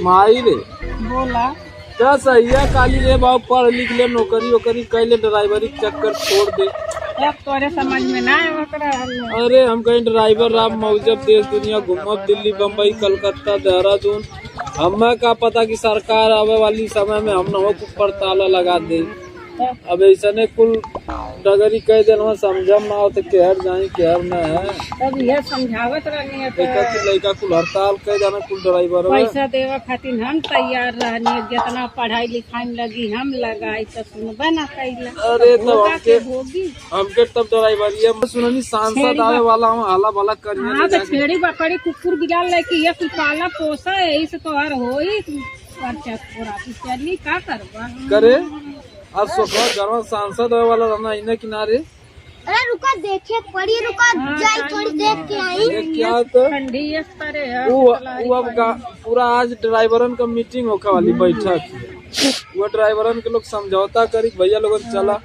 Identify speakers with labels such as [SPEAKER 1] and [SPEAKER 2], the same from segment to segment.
[SPEAKER 1] माई रे
[SPEAKER 2] बोला
[SPEAKER 1] क्या सही है काली रे बाबू पढ़ लिख ले नौकरी वोकरी कैले ड्राइवरी चक्कर छोड़ दे।
[SPEAKER 2] अब तोरे समझ में ना आवे ओकरा।
[SPEAKER 1] अरे हम कहीं ड्राइवर राम मौजब देश दुनिया घूमब दिल्ली बम्बई कलकत्ता देहरादून। हमें का पता कि सरकार आवे वाली समय में हम न ऊपर ताला लगा दे। अब ऐसा ने कुल डगरी कह देना समझम ना हो तो केहर जाए केहर न है।
[SPEAKER 2] तब ये समझावत रहनी है तो
[SPEAKER 1] लड़का कुल हड़ताल कह जाना कुल ड्राइवर
[SPEAKER 2] पैसा देवे खातिर हम तैयार रहनी है। जितना पढ़ाई लिखाई में लगी हम लगाई तो सुनबे ना कैला।
[SPEAKER 1] अरे तो
[SPEAKER 2] होगी
[SPEAKER 1] हमके तब ड्राइवरी सुननी सांसद आवे वाला हूँ हाला वाला करिए।
[SPEAKER 2] हाँ तो छेड़ी बकरी कुकुर बिलाल लेके ये कुछ पाला पोसा यही से तो हर हो ही चली का करवा
[SPEAKER 1] करे। अब सोचो घर सांसद होने वाला रहना इन्हें किनारे।
[SPEAKER 3] अरे रुका देखे पड़ी रुका जाई थोड़ी देख के आई।
[SPEAKER 1] क्या तो
[SPEAKER 2] ठंडी इस तरह है
[SPEAKER 1] वो अब पूरा आज ड्राइवरन का मीटिंग होने वाली बैठक। वो ड्राइवरन के लोग समझौता करी भैया लोग चला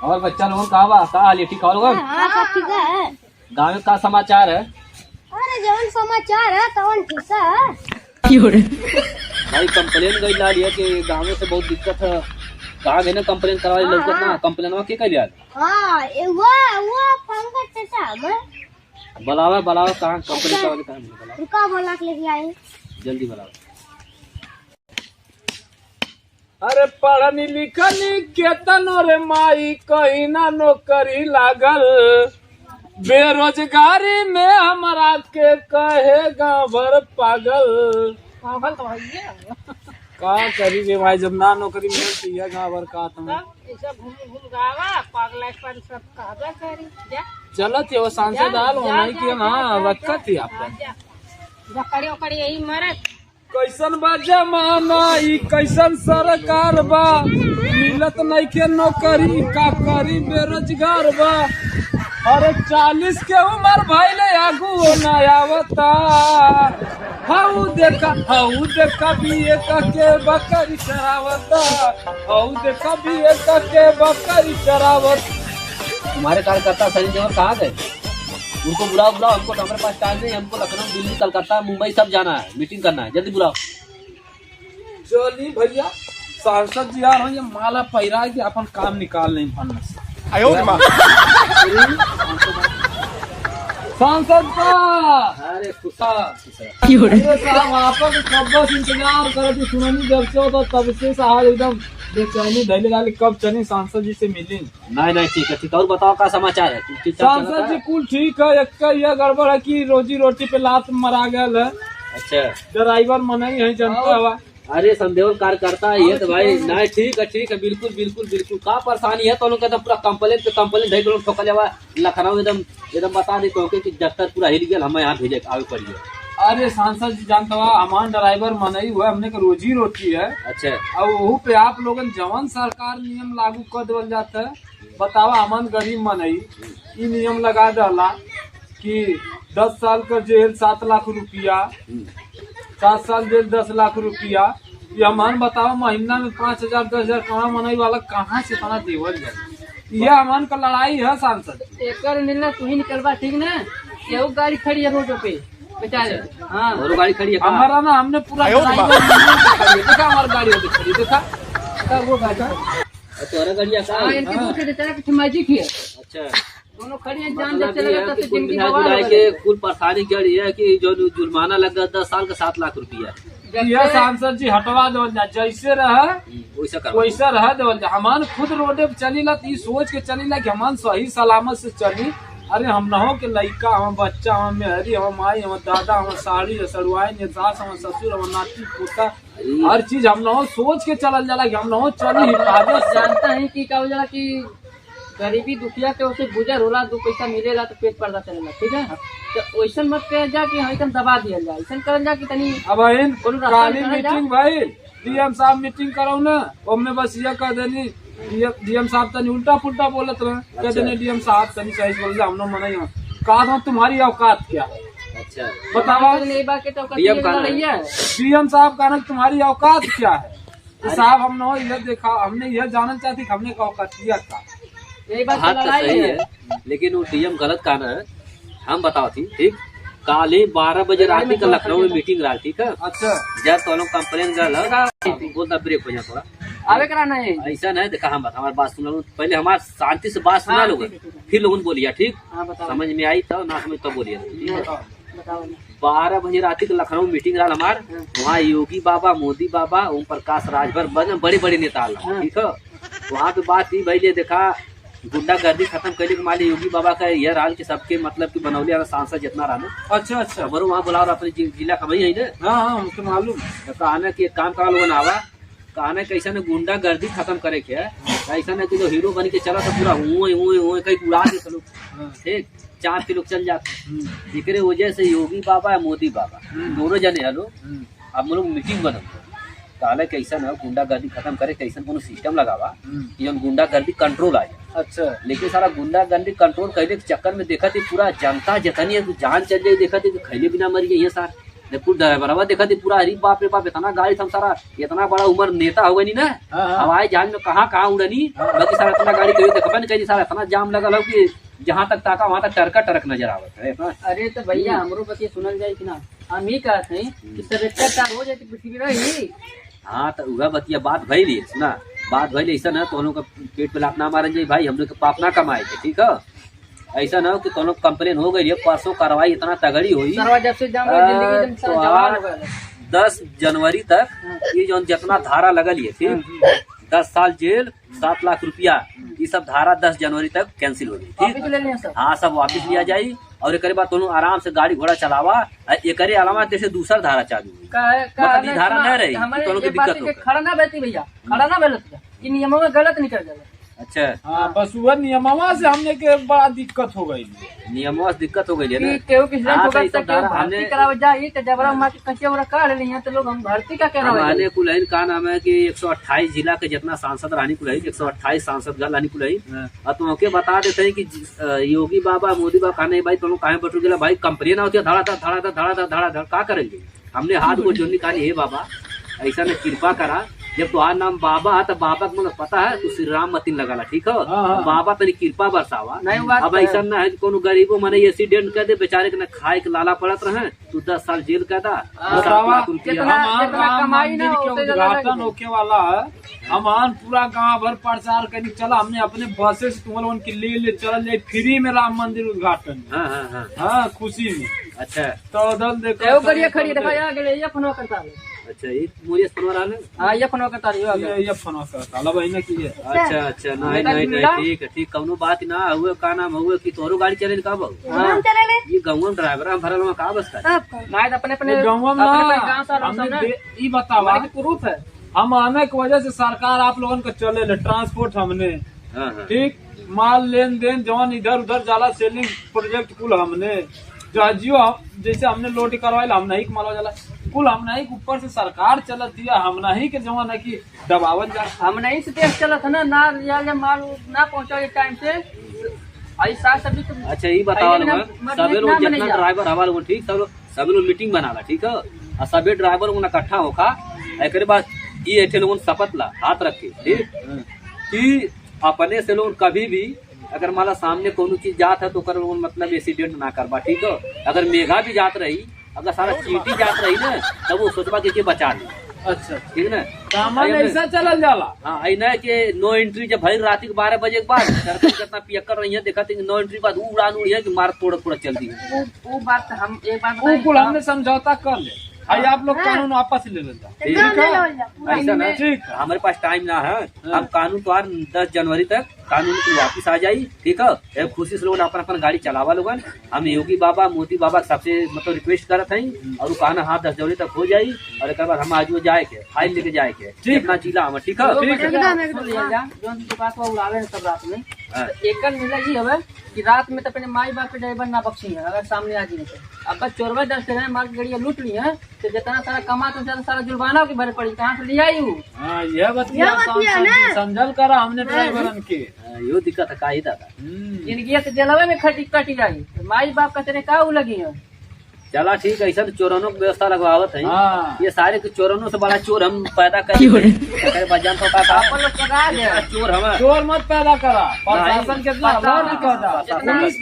[SPEAKER 4] और बच्चा लोगों का हाल है? ठीक है लोगों?
[SPEAKER 3] हाँ सब ठीक है।
[SPEAKER 4] गाँव में का समाचार है?
[SPEAKER 3] अरे जवन समाचार है तवन ठीक है।
[SPEAKER 4] भाई कंप्लेन गई ला लिया कि गाँव से बहुत दिक्कत है। कहाँ गए ना कंप्लेन करवा लोग ना कंप्लेन के कर दिया।
[SPEAKER 3] हाँ वो पंकज चाचा
[SPEAKER 4] बुलावा कहाँ कंप्लेन करवा के
[SPEAKER 3] रुका बोला के लेके आए
[SPEAKER 4] जल्दी बुलावा।
[SPEAKER 1] अरे पढ़नी लिखनी केतनो रे माई कहीं ना नौकरी लागल। बेरोजगारी में हमारा के कहे गाँव भर पागल।
[SPEAKER 2] पागल तो है
[SPEAKER 1] का करी रे भाई जब ना नौकरी मिलती है गाँव भर का तुम
[SPEAKER 2] घूम गावा पागल सब काबा करी जा
[SPEAKER 1] चलत वो सांसद आल होना की ना रखा थी आपका
[SPEAKER 2] बकरी ओकरी यही मरत।
[SPEAKER 1] कैसन बा जमाना ई कैसन सरकार बा मिलत नहीं के नौकरी का करी बेरोजगार बा। अरे 40 के उम्र भइले आगू ना आवता। हाउ देखा बीए के बकरी चरावता। हाउ देखा बीए के बकरी चरावत।
[SPEAKER 4] तुम्हारे कार्यकर्ता सनी देओल कहाँ गए? उनको बुलाओ हमको हमारे पास टाइम नहीं। हमको लखनऊ दिल्ली कलकत्ता मुंबई सब जाना है, मीटिंग करना है, जल्दी बुलाओ।
[SPEAKER 1] चलिए भैया सांसद जी आ रहे हैं माला पैरा के अपन काम निकाल नहीं फन से। सांसद का
[SPEAKER 4] अरे खुशा
[SPEAKER 1] साहब आपका कब बस इंतजार करे थे सुनानी जब से हो तो तब से साहब एकदम बेचैनी धैले डाली कब चली सांसद जी से मिली।
[SPEAKER 4] नहीं ठीक है और बताओ क्या समाचार है?
[SPEAKER 1] सांसद जी कुल ठीक है एक यह गड़बड़ है कि रोजी रोटी पे लात मरा गया है।
[SPEAKER 4] अच्छा
[SPEAKER 1] ड्राइवर मना ही है जनता हवा।
[SPEAKER 4] अरे संदेह कार्यकर्ता है तो भाई नहीं ठीक है बिल्कुल का परेशानी है तो लोग पूरा कंप्लेन धैर्य लोग ठोका जावा लखनऊ एकदम बता दे कि दफ्तर पूरा हिल गया हमें यहाँ भेजे आगे पड़िए।
[SPEAKER 1] अरे सांसद जी जानता हुआ हमारा ड्राइवर मनाई हुआ हमने का रोजी रोटी है।
[SPEAKER 4] अच्छा
[SPEAKER 1] अब वहू पे आप लोगन जवन सरकार नियम लागू कर देवल जाता है बतावा हमन गरीब मनई ई नियम लगा डाला कि 10 साल का जेल 7 लाख रुपया 7 साल जेल 10 लाख रुपया। ये हमान बताओ महीना में 5,000 10,000 कमा मनाई वाला कहाँ से इतना देवल जाए। यह हमान का लड़ाई है सांसद।
[SPEAKER 2] एक निर्णय तू ही निकलवा ठीक ना। ये गाड़ी खड़ी है रोड पे बेचारे। हाँ
[SPEAKER 4] और गाड़ी खड़ी है
[SPEAKER 1] हमारा ना हमने पूरा देखा हमारी गाड़ी खड़ी देखा वो गाड़ी
[SPEAKER 4] तुम्हारा गाड़ी
[SPEAKER 2] इनके मैजिक है।
[SPEAKER 4] अच्छा
[SPEAKER 2] दोनों खड़ी हैं जान जब चलेगा तब से जिंदगी
[SPEAKER 4] जुलाई के कुल परेशानी क्या है कि जो जुर्माना लग गया 10 साल का 7 लाख रुपया।
[SPEAKER 1] यह सांसद जी हटवा देवल जा जैसे रहे वैसा रह देवल जा। हमान खुद रोडे पे चलीला तो सोच के चलीला कि हमान सही सलामत से चली। अरे हम न हो के लड़का हम बच्चा हम मेहरी हम माई हम दादा हम साड़ी सड़ुआई सास हम ससुर हम नाती पोता हर चीज हम न हो सोच के चलल जाला कि हम न हो चली हिफाजत।
[SPEAKER 2] जानता है कि क्या हो जाला कि
[SPEAKER 5] गरीबी दुखिया के उसे गुजर होला, 2 पैसा मिलेला तो पेट पर्दा चलेला, ठीक है। तो वैसन मत कह जा कि हम दबा दिया जाए, ऐसा करल जा कि तनी
[SPEAKER 1] अब इन
[SPEAKER 5] कोनो रास्ता
[SPEAKER 1] काली
[SPEAKER 5] निकाला जा।
[SPEAKER 1] मीटिंग भाई डीएम साहब मीटिंग कराओ ना, हमने बस ये कह देनी डीएम साहब तनी उल्टा पुल्टा बोलत रहे, कह देनी डीएम साहब तनी सही बोल हमने मना कहा तुम्हारी औकात क्या है
[SPEAKER 4] अच्छा
[SPEAKER 1] बताओ।
[SPEAKER 5] नहीं बा के तो
[SPEAKER 4] DM का
[SPEAKER 5] रही है।
[SPEAKER 1] डीएम साहब कहना तुम्हारी औकात क्या है, तो साहब हमने यह देखा, हमने यह जानना चाहती कि हमने का औकात किया था।
[SPEAKER 5] यही बात
[SPEAKER 4] बात तो
[SPEAKER 5] लड़ाई
[SPEAKER 4] सही
[SPEAKER 5] है।
[SPEAKER 4] है, लेकिन वो डीएम गलत कहना है। हम बताओ थी ठीक, काले 12 बजे रात का लखनऊ में मीटिंग रहा, ठीक है।
[SPEAKER 1] अच्छा
[SPEAKER 4] जब तो लोग कंप्लेन कर बोलता ब्रेक हो जाए थोड़ा,
[SPEAKER 5] आवे कराना है।
[SPEAKER 4] ऐसा नहीं देखा। हम हमारी बात सुना लो पहले, हमारे शांति से बात सुना लोग, फिर लोगों ने बोलिया ठीक,
[SPEAKER 5] हाँ बताओ
[SPEAKER 4] समझ में आई तो ना समझ तो बोलिए।
[SPEAKER 5] बताओ ना।
[SPEAKER 4] 12 बजे रात का लखनऊ मीटिंग रहा हमार, वहाँ योगी बाबा, मोदी बाबा, ओम प्रकाश राजभर बड़े बड़े नेता आला, ठीक है। वहाँ पे बात ही भाई देखा गुंडागर्दी खत्म करने के माले योगी बाबा का यह रहा कि सबके मतलब की बनौली वाला सांसद जितना रहा।
[SPEAKER 1] अच्छा अच्छा
[SPEAKER 4] खबरों वहाँ बुलाओ अपने जिला का वही है ना।
[SPEAKER 1] हाँ हाँ मुझे मालूम।
[SPEAKER 4] तो कहना कि एक काम करा लोगन आवा, कहना कैसा ने गुंडागर्दी खत्म करे के है, ऐसा न कि जो हीरो बन के चला तो पूरा हुए कहीं उड़ा के चलो ठीक, 4 किलो चल जाते। इकरे वजह से योगी बाबा या मोदी बाबा दोनों जने हलो अब लोग मीटिंग बनो, कहले कैसा न गुंडागर्दी खत्म करे, कैसा कोनो सिस्टम लगावा कि गुंडागर्दी कंट्रोल आ जाए।
[SPEAKER 1] अच्छा
[SPEAKER 4] लेकिन सारा गुंडागर्दी कंट्रोल करने के चक्कर में देखा थी पूरा जनता जतनी है जान चल जाए, देखा थी खैले बिना मर गई है सार ड्राइवर देखा थी पूरा, अरे बाप रे बाप इतना गाड़ी था सारा, इतना बड़ा उम्र नेता हो गई ना, हवाई जहाज में कहाँ उड़नी, बाकी सारा इतना गाड़ी कहीं देखा नहीं, कहीं सारा इतना जाम लगा हो कि जहाँ तक ताका वहाँ तक टरक नजर आवत है।
[SPEAKER 5] अरे तो भैया हमरो बतिया सुनल जाए कि ना, हम ही कहते हैं कि सर्वेक्षण हो जाए तो पृथ्वी रही।
[SPEAKER 4] हाँ तो वह बतिया बात भैली सुना, बात भैली ऐसा ना तो हम लोग का पेट पे लात ना मारन जाए भाई, हम लोग के पाप ना कमाए थे, ठीक है। ऐसा ना हो कि दोनों कंप्लेन हो गई है, परसों कार्रवाई इतना तगड़ी हुई
[SPEAKER 5] जब से जिंदगी
[SPEAKER 4] तो 10 जनवरी तक ये जो जितना धारा लगल है ठीक, 10 साल जेल 7 लाख रुपया, ये सब धारा 10 जनवरी तक कैंसिल हो गई ठीक। हाँ सब वापिस लिया जाये और एक बाद दोनों आराम से गाड़ी घोड़ा चलावा। एक अलावा जैसे दूसरा धारा चालू हुई, मतलब धारा न रही दोनों की दिक्कत हो।
[SPEAKER 5] खड़ा ना बैठी भैया, खड़ा ना बैठ, इन नियमों में गलत निकल जाएगा।
[SPEAKER 4] अच्छा
[SPEAKER 1] हाँ बस वह नियमवा से हमने के बड़ा दिक्कत हो गई,
[SPEAKER 4] नियमों से दिक्कत हो गई है ना।
[SPEAKER 5] केहू किसी
[SPEAKER 4] हाँ,
[SPEAKER 5] को
[SPEAKER 4] तो ये सब धारा
[SPEAKER 5] भर्ती
[SPEAKER 4] हमने
[SPEAKER 5] करावे जाई तो जबरा मार के कच्चे वरा काढ़ ली हैं, तो लोग हम भर्ती का करावे
[SPEAKER 4] हमारे कुलहन का नाम है कि 128 जिला के जितना सांसद रानी कुलहन, 128 सांसद गल रानी कुलहन। और तुमके बता देते हैं कि योगी बाबा मोदी बाबा कहने भाई तुम कहे बटू गया भाई, कंपनी ना होती है धड़ा का करेंगे। हमने हाथ को जोड़ने निकाली, हे बाबा ऐसा ने कृपा करा, जब तुम्हारा नाम बाबा है तो बाबा को पता है तू श्री राम मतीन लगाला, ठीक है। बाबा तनी कृपा बरसावा। अब ऐसा ना है कोनो गरीबो मने एक्सीडेंट कर दे बेचारे के ना खाए के लाला पड़त रहे, तू 10 साल जेल का था।
[SPEAKER 1] उद्घाटन होके वाला है, हमान पूरा गांव भर प्रचार करने चला, हमने अपने बसे से तुम लोगों की ले चल जाए फ्री में राम मंदिर उद्घाटन। हाँ खुशी में।
[SPEAKER 4] अच्छा
[SPEAKER 1] तो उधर देखो
[SPEAKER 5] खड़ी दिखाया गया, ये फोन करता है।
[SPEAKER 4] अच्छा ये मुझे फोन रहा है।
[SPEAKER 5] हाँ ये फोन करता है,
[SPEAKER 1] ये फोन करता ला भाई ना की है।
[SPEAKER 4] अच्छा नहीं ठीक कौनो बात ना हुए, का नाम हुए कि तोरो गाड़ी चले का बहु ये गाँव ड्राइवर हम भरल में का बस
[SPEAKER 5] ना अपने अपने
[SPEAKER 1] गाँव में ये बतावा
[SPEAKER 5] प्रूफ है।
[SPEAKER 1] हम आने की वजह से सरकार आप लोगों का चले ट्रांसपोर्ट हमने ठीक, माल लेन देन जवान इधर उधर जाला, सेलिंग प्रोजेक्ट कुल हमने जियो जैसे हमने लोड करवाई हम नहीं मालवा जाला कुल हम नहीं, ऊपर से सरकार चलत दिया हम नहीं के जवान है की दबावन जा,
[SPEAKER 5] हम नहीं से तेज चलत है ना माल ना पहुँचा टाइम से ऐसा सभी।
[SPEAKER 4] अच्छा ये बताओ सभी लोग जितना ड्राइवर हवा लोग ठीक, सभी लोग मीटिंग बनाला ठीक है, और सभी ड्राइवर लोग इकट्ठा होगा। एक बाद ये ऐसे लोगों शपथ ला हाथ रखे ठीक, कि अपने से लोग कभी भी अगर माला सामने कोनो चीज जात है तो कर मतलब एक्सीडेंट ना करबा, ठीक है। अगर मेघा भी जात रही, अगर सारा चींटी जात रही ना तब वो सोचबा के बचा ली।
[SPEAKER 1] अच्छा
[SPEAKER 4] ठीक ना,
[SPEAKER 1] सामान ऐसा चलल जाला।
[SPEAKER 4] हाँ ऐसा के नो एंट्री जब भरी रात के 12 बजे के बाद सरकार कितना पियक्कर रही है, देखा नो एंट्री बाद उड़ान उड़ी है कि मार तोड़ चल दी।
[SPEAKER 5] वो बात हम एक बात
[SPEAKER 1] कुल हमने समझौता कर ले, आई आप लोग कानून वापस ले लेता।
[SPEAKER 4] ऐसा ना ठीक, हमारे पास टाइम ना है, हम कानून तो 10 जनवरी तक कानून की वापिस आ जाई। ठीक है, एक खुशी से लोगन अपन अपन गाड़ी चलावा लोगन। हम योगी बाबा मोती बाबा सबसे मतलब रिक्वेस्ट करत हई और कहना हाँ 10 जनवरी तक हो जाई और एक बार हम आज वो जाए के फाइल लेके जाए के ठीक अपना जिला हम। ठीक है,
[SPEAKER 5] जोन की बात वो उड़ावे सब रात में एकल मिला ही हवे कि रात में तो अपने माई बाप के ड्राइवर ना बख्शी है अगर सामने आ जी तो। अब बस चोरवा दस से मार के गाड़ियां लूट ली है तो जितना सारा कमा तो ज्यादा सारा जुर्माना की भरे पड़ी कहाँ से ले आई हूँ।
[SPEAKER 1] हाँ यह बतिया समझल करा हमने ड्राइवरन के।
[SPEAKER 4] यो दिक्कत है का ही दादा।
[SPEAKER 5] जिंदगी तो जलवे में कटी जाई माई बाप का तेरे का लगी है।
[SPEAKER 4] चला ठीक है, ऐसा तो चोरनों की व्यवस्था लगवावत है।
[SPEAKER 1] हाँ।
[SPEAKER 4] ये सारे के चोरनों से बड़ा चोर हम पैदा करेंगे बजान तो का
[SPEAKER 5] अपन लोग करा ले
[SPEAKER 4] चोर हम
[SPEAKER 1] चोर मत पैदा करा, प्रशासन के पुलिस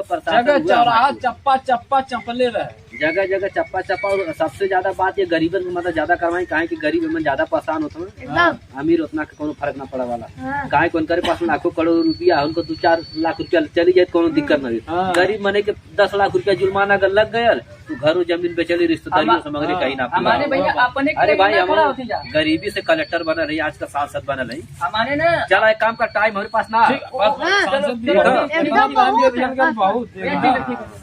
[SPEAKER 1] प्रशासन जगह चौराहा चप्पा चप्पा चपले रहे,
[SPEAKER 4] जगह जगह चप्पा चप्पा। और सबसे ज्यादा बात ये गरीबन को मतलब ज्यादा करवाई काहे कि गरीब में ज्यादा परेशान होता है, अमीर उतना कोनो फर्क ना पड़ा वाला। काहे को उनके पास लाखों करोड़ रुपया उनको 2-4 लाख रुपया चली जाए कोनो दिक्कत नहीं। गरीब मने के 10 लाख रुपया जुर्माना अगर लग गया तो घर जमीन बेचली रिश्तेदारी समग्री कहीं ना।
[SPEAKER 5] हमारे भैया अपने
[SPEAKER 4] अरे भाई हम गरीबी से कलेक्टर बना रही, आज का सांसद बना रही
[SPEAKER 5] हमारे ना।
[SPEAKER 4] चला एक काम का टाइम हमारे पास ना
[SPEAKER 1] बहुत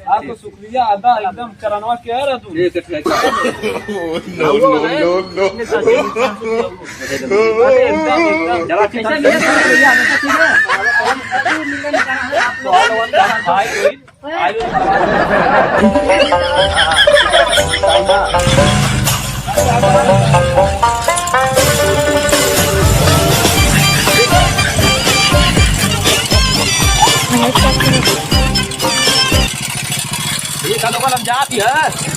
[SPEAKER 1] आपको शुक्रिया अदा एकदम चरणवा कह रहा तू।
[SPEAKER 4] चला ठीक है, हम जाती है।